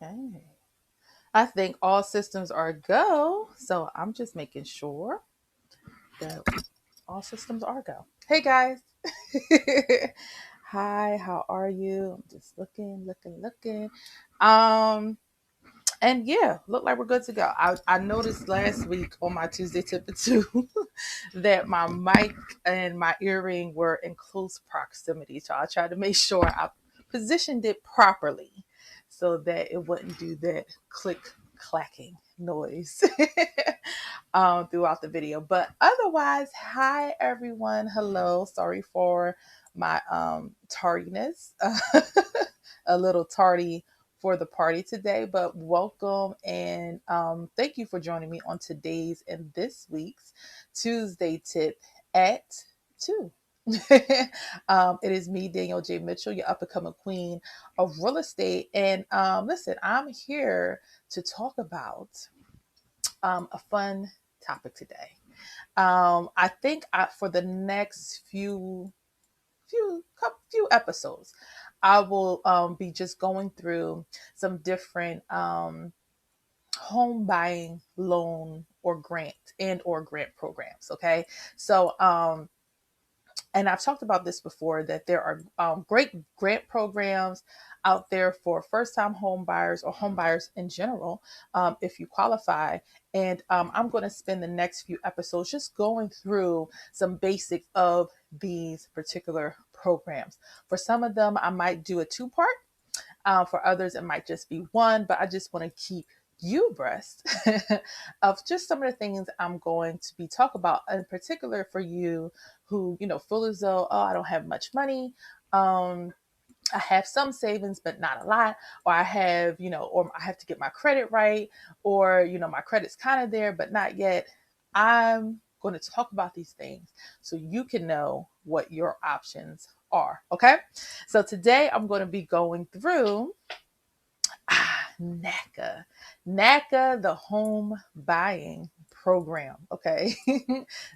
Okay. I think all systems are go. So I'm just making sure that all systems are go. Hey guys. Hi, how are you? I'm just looking. Um, and yeah, look like we're good to go. I noticed last week on my Tuesday tip or two that my mic and my earring were in close proximity. So I tried to make sure I positioned it properly so that it wouldn't do that click clacking noise throughout the video. But otherwise, hi everyone. Hello. Sorry for my tardiness. A little tardy for the party today, but welcome and thank you for joining me on today's and this week's Tuesday tip at 2. It is me, Danielle J. Mitchell, your up and coming queen of real estate. And listen, I'm here to talk about a fun topic today. I think for the next few episodes, I will be just going through some different home buying loan or grant programs. Okay, so and I've talked about this before that there are great grant programs out there for first time home buyers or home buyers in general, if you qualify. And I'm going to spend the next few episodes just going through some basics of these particular programs. For some of them, I might do a two-part. For others, it might just be one, but I just want to keep you abreast of just some of the things I'm going to be talking about, in particular for you who, feel as though, oh, I don't have much money. I have some savings, but not a lot, or I have, or I have to get my credit right, or, my credit's kind of there, but not yet. I'm going to talk about these things so you can know what your options are. Okay. So today I'm going to be going through NACA. NACA, the home buying program. Okay.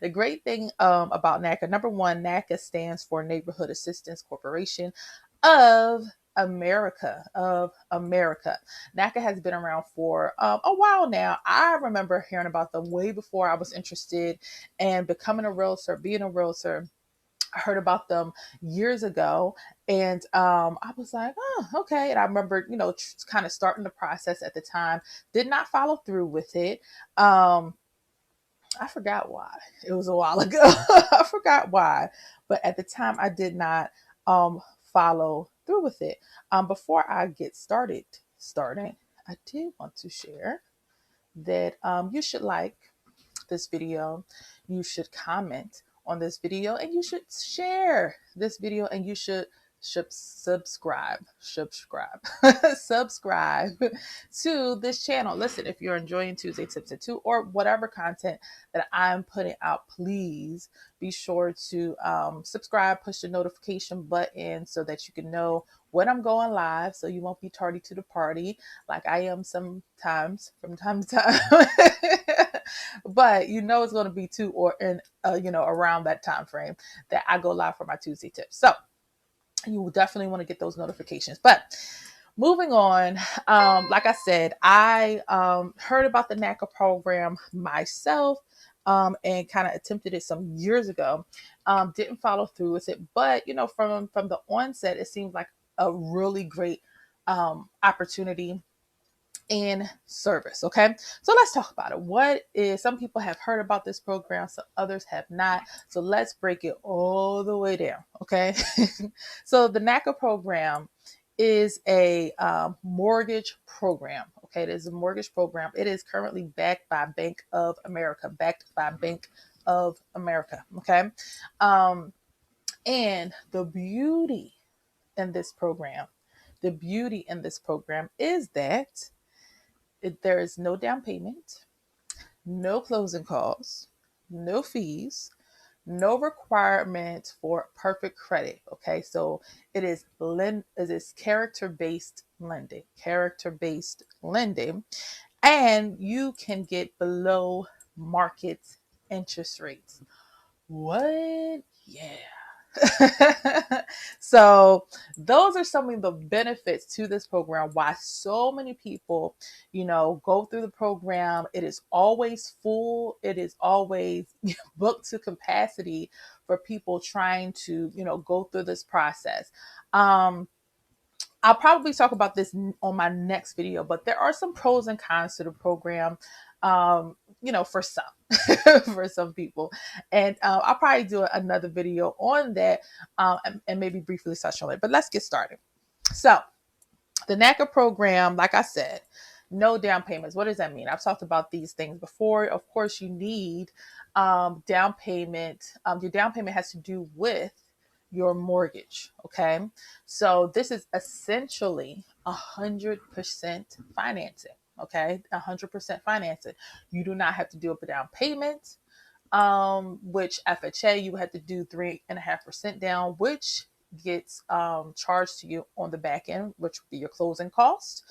The great thing about NACA, number one, NACA stands for Neighborhood Assistance Corporation of America. NACA has been around for a while now. I remember hearing about them way before I was interested in becoming a realtor, being a realtor. I heard about them years ago, and I was like, oh, okay. And I remember, kind of starting the process at the time. Did not follow through with it. I forgot why. It was a while ago. I forgot why, but at the time, I did not follow through with it. Before I get starting, I did want to share that you should like this video, you should comment on this video, and you should share this video, and you should subscribe subscribe to this channel. Listen, if you're enjoying Tuesday Tips at 2 or whatever content that I'm putting out, please be sure to subscribe, push the notification button so that you can know when I'm going live, so you won't be tardy to the party like I am sometimes from time to time. But it's going to be 2 or in around that time frame that I go live for my Tuesday tips. So you will definitely want to get those notifications. But moving on, like I said, I heard about the NACA program myself, and kind of attempted it some years ago. Didn't follow through with it, but from the onset, it seems like a really great opportunity in service. Okay, so let's talk about it. Some people have heard about this program, so others have not. So let's break it all the way down. Okay, so the NACA program is a mortgage program. Okay, it is a mortgage program. It is currently backed by Bank of America. Okay, and the beauty in this program, is that there is no down payment, no closing costs, no fees, no requirement for perfect credit. Okay, so it is character based lending, and you can get below market interest rates. What? Yeah. So those are some of the benefits to this program, why so many people, go through the program. It is always full. It is always booked to capacity for people trying to, go through this process. I'll probably talk about this on my next video, but there are some pros and cons to the program, for some, for some people. And I'll probably do another video on that, and maybe briefly touch on it. But let's get started. So, the NACA program, like I said, no down payments. What does that mean? I've talked about these things before. Of course, you need down payment. Your down payment has to do with your mortgage. Okay. So this is essentially 100% financing. Okay. 100% financing. You do not have to do a down payment, which FHA, you would have to do 3.5% down, which gets charged to you on the back end, which would be your closing cost.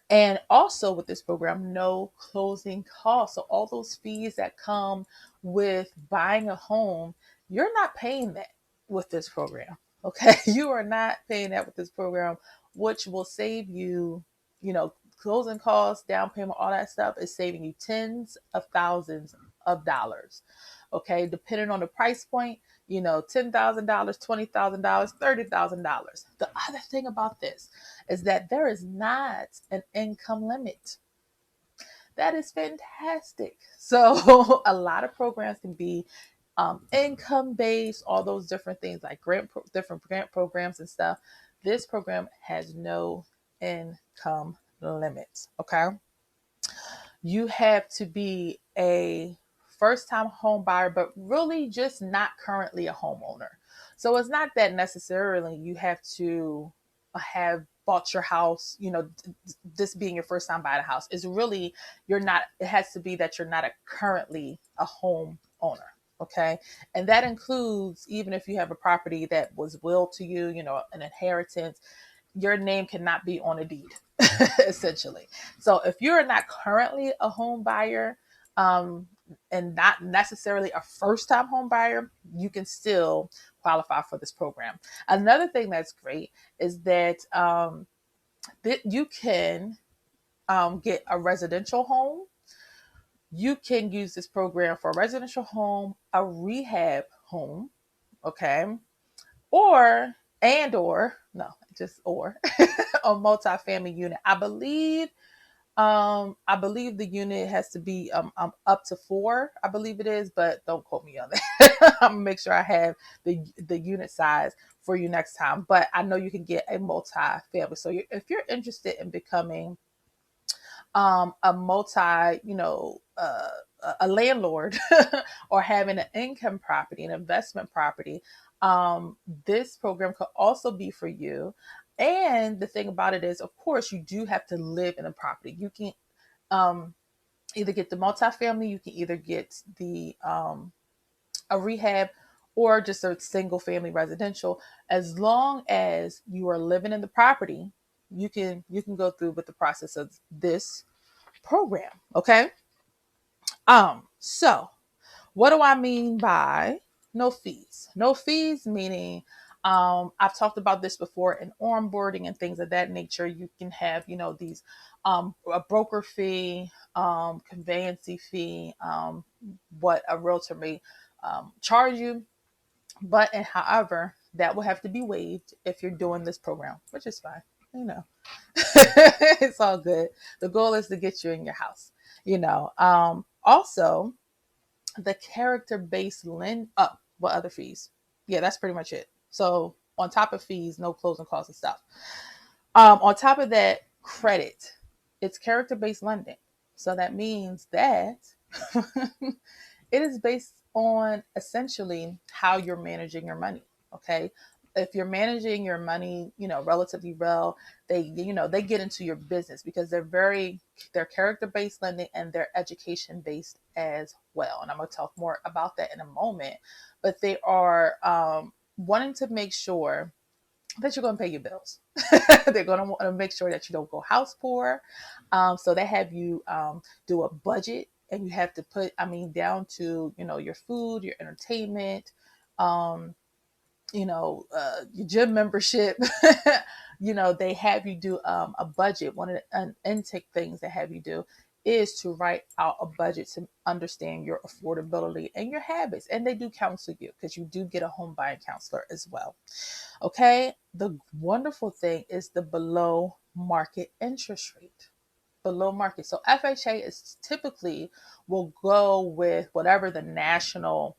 And also with this program, no closing costs. So all those fees that come with buying a home, you're not paying that with this program. Okay. You are not paying that with this program, which will save you, closing costs, down payment, all that stuff is saving you tens of thousands of dollars. Okay. Depending on the price point, $10,000, $20,000, $30,000. The other thing about this is that there is not an income limit. That is fantastic. So a lot of programs can be income based, all those different things like different grant programs and stuff. This program has no income limits. Okay. You have to be a first time home buyer, but really just not currently a homeowner. So it's not that necessarily you have to have bought your house, this being your first time buying a house is really, it has to be that you're not currently a home owner. Okay. And that includes, even if you have a property that was willed to you, an inheritance, your name cannot be on a deed, essentially. So if you're not currently a home buyer, and not necessarily a first time home buyer, you can still qualify for this program. Another thing that's great is that you can get a residential home. You can use this program for a residential home, a rehab home, okay, or no, just or a multifamily unit. I believe the unit has to be up to 4. I believe it is, but don't quote me on that. I'm gonna make sure I have the unit size for you next time. But I know you can get a multi-family. So if you're interested in becoming a a landlord or having an income property, an investment property, this program could also be for you. And the thing about it is, of course, you do have to live in a property. You can either get the multifamily, you can either get the a rehab, or just a single family residential. As long as you are living in the property, you can go through with the process of this program. Okay. So what do I mean by no fees? No fees meaning, I've talked about this before in onboarding and things of that nature. You can have, these, a broker fee, conveyancing fee, what a realtor may charge you. But, and however, that will have to be waived if you're doing this program, which is fine. It's all good. The goal is to get you in your house, also the character-based lend up. What other fees? Yeah, that's pretty much it. So on top of fees, no closing costs and stuff. On top of that, credit. It's character-based lending. So that means that it is based on essentially how you're managing your money. Okay. If you're managing your money, relatively well, they get into your business because they're character based lending and they're education based as well. And I'm going to talk more about that in a moment, but they are wanting to make sure that you're going to pay your bills. They're going to want to make sure that you don't go house poor. So they have you do a budget, and you have to put, down to, your food, your entertainment, your gym membership. They have you do a budget. One of the intake things they have you do is to write out a budget to understand your affordability and your habits. And they do counsel you because you do get a home buying counselor as well. Okay. The wonderful thing is the below market interest rate. Below market. So FHA is typically will go with whatever the national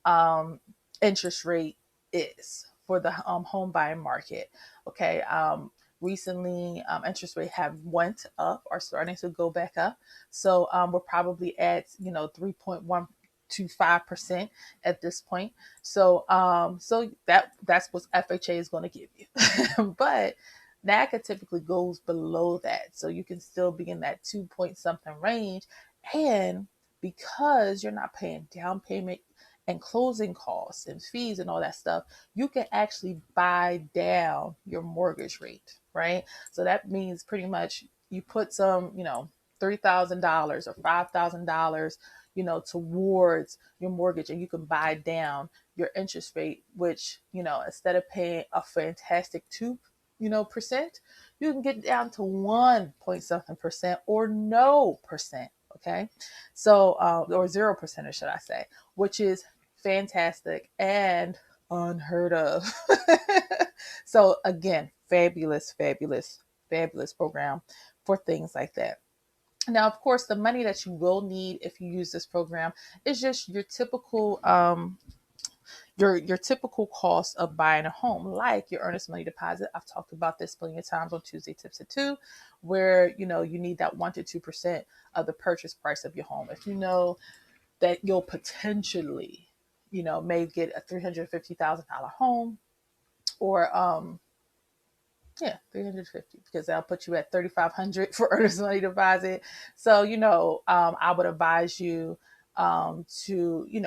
um, interest rate is for the home buying market. Okay. Recently, interest rate have went up or starting to go back up. So we're probably at 3.125% at this point. So that's what FHA is going to give you. But NACA typically goes below that. So you can still be in that 2 point something range. And because you're not paying down payment and closing costs and fees and all that stuff, you can actually buy down your mortgage rate, right? So that means pretty much you put some, $3,000 or $5,000, towards your mortgage, and you can buy down your interest rate, which, instead of paying a fantastic 2%, you can get down to 1 point something percent or no percent. Okay. So, or 0%, should I say, which is fantastic and unheard of. So again, fabulous, fabulous, fabulous program for things like that. Now, of course, the money that you will need if you use this program is just your typical your typical cost of buying a home, like your earnest money deposit. I've talked about this plenty of times on Tuesday Tips at 2, where you need that 1 to 2% of the purchase price of your home. If you know that you'll potentially, may get a $350,000 home, or 350, because that'll put you at 3,500 for earnest money deposit. So I would advise you to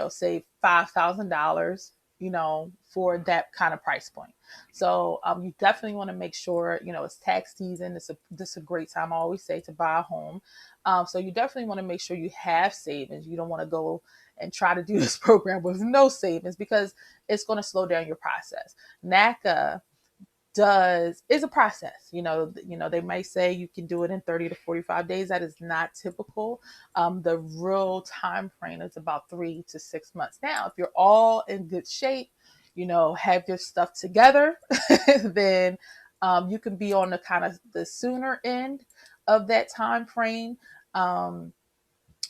save $5,000 for that kind of price point. So you definitely want to make sure it's tax season. This is a great time, I always say, to buy a home. So you definitely want to make sure you have savings. You don't want to go and try to do this program with no savings, because it's going to slow down your process. NACA is a process. They may say you can do it in 30 to 45 days. That is not typical. The real time frame is about 3 to 6 months. Now, if you're all in good shape, have your stuff together, then you can be on the kind of the sooner end of that time frame.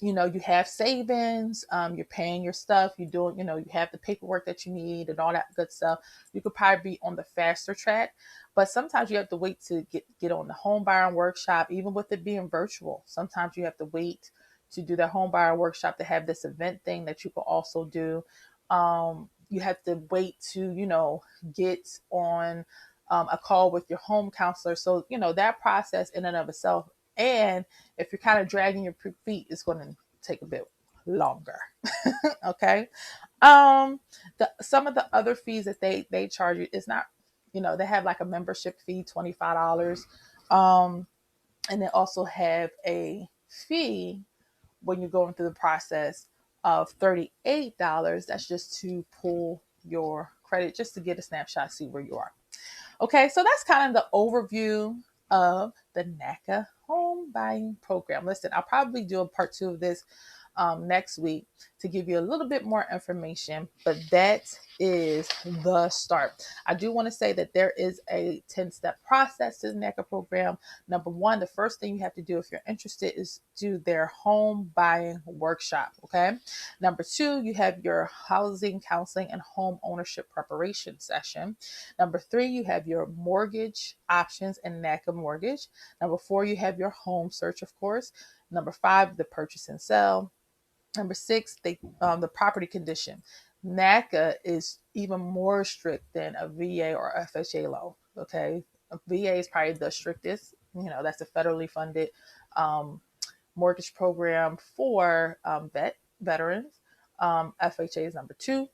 You have savings, you're paying your stuff, you're doing, you have the paperwork that you need and all that good stuff. You could probably be on the faster track, but sometimes you have to wait to get on the home buying workshop, even with it being virtual. Sometimes you have to wait to do the home buyer workshop to have this event thing that you could also do. You have to wait to, get on a call with your home counselor. So, that process in and of itself. And if you're kind of dragging your feet, it's going to take a bit longer. Okay. Some of the other fees that they charge you is not, they have like a membership fee, $25. And they also have a fee when you're going through the process of $38. That's just to pull your credit, just to get a snapshot, see where you are. Okay, so that's kind of the overview of the NACA home buying program. Listen, I'll probably do a part 2 of this next week to give you a little bit more information, but that is the start. I do want to say that there is a 10-step process to the NACA program. Number one, the first thing you have to do if you're interested is do their home buying workshop. Okay. Number two, you have your housing counseling and home ownership preparation session. Number three, you have your mortgage options and NACA mortgage. Number four, you have your home search, of course. Number five, the purchase and sell. Number six, the property condition. NACA is even more strict than a VA or FHA loan. Okay, a VA is probably the strictest. That's a federally funded mortgage program for veterans. FHA is number two,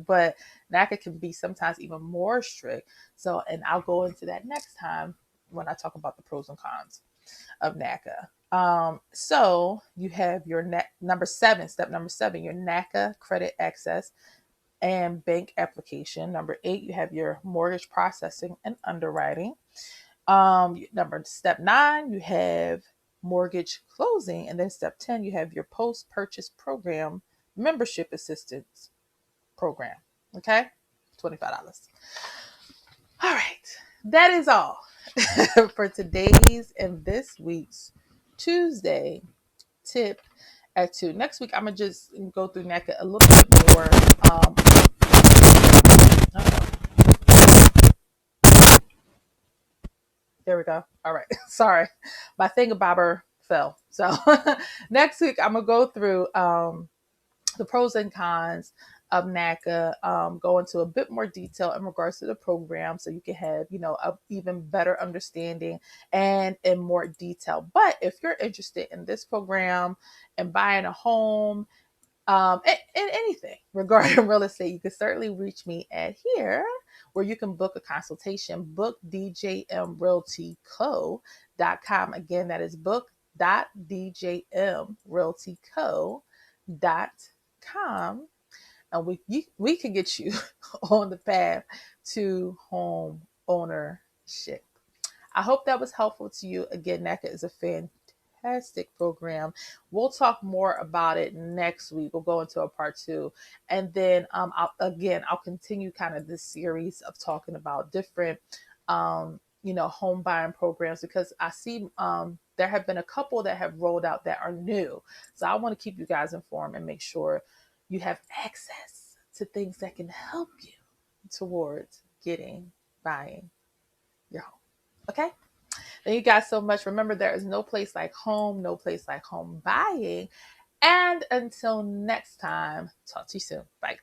but NACA can be sometimes even more strict. So, and I'll go into that next time when I talk about the pros and cons of NACA. So you have your number seven, step number seven, your NACA credit access. and bank application. Number 8, you have your mortgage processing and underwriting. Step 9, you have mortgage closing. And then step 10, you have your post-purchase program membership assistance program. Okay? $25. All right. That is all for today's and this week's Tuesday tip at 2. Next week, I'm going to just go through NACA a little bit more. There we go. All right. Sorry. My thingamabobber fell. So next week, I'm going to go through the pros and cons of NACA, go into a bit more detail in regards to the program so you can have, a even better understanding and in more detail. But if you're interested in this program and buying a home, and anything regarding real estate, you can certainly reach me at here where you can book a consultation. Book djmrealtyco.com. Again, that is book.djmrealtyco.com. And we can get you on the path to home ownership. I hope that was helpful to you. Again, NACA is a fantastic program. We'll talk more about it next week. We'll go into a part 2. And then I'll continue kind of this series of talking about different, home buying programs, because I see there have been a couple that have rolled out that are new. So I want to keep you guys informed and make sure you have access to things that can help you towards buying your home. Okay? Thank you guys so much. Remember, there is no place like home, no place like home buying. And until next time, talk to you soon. Bye.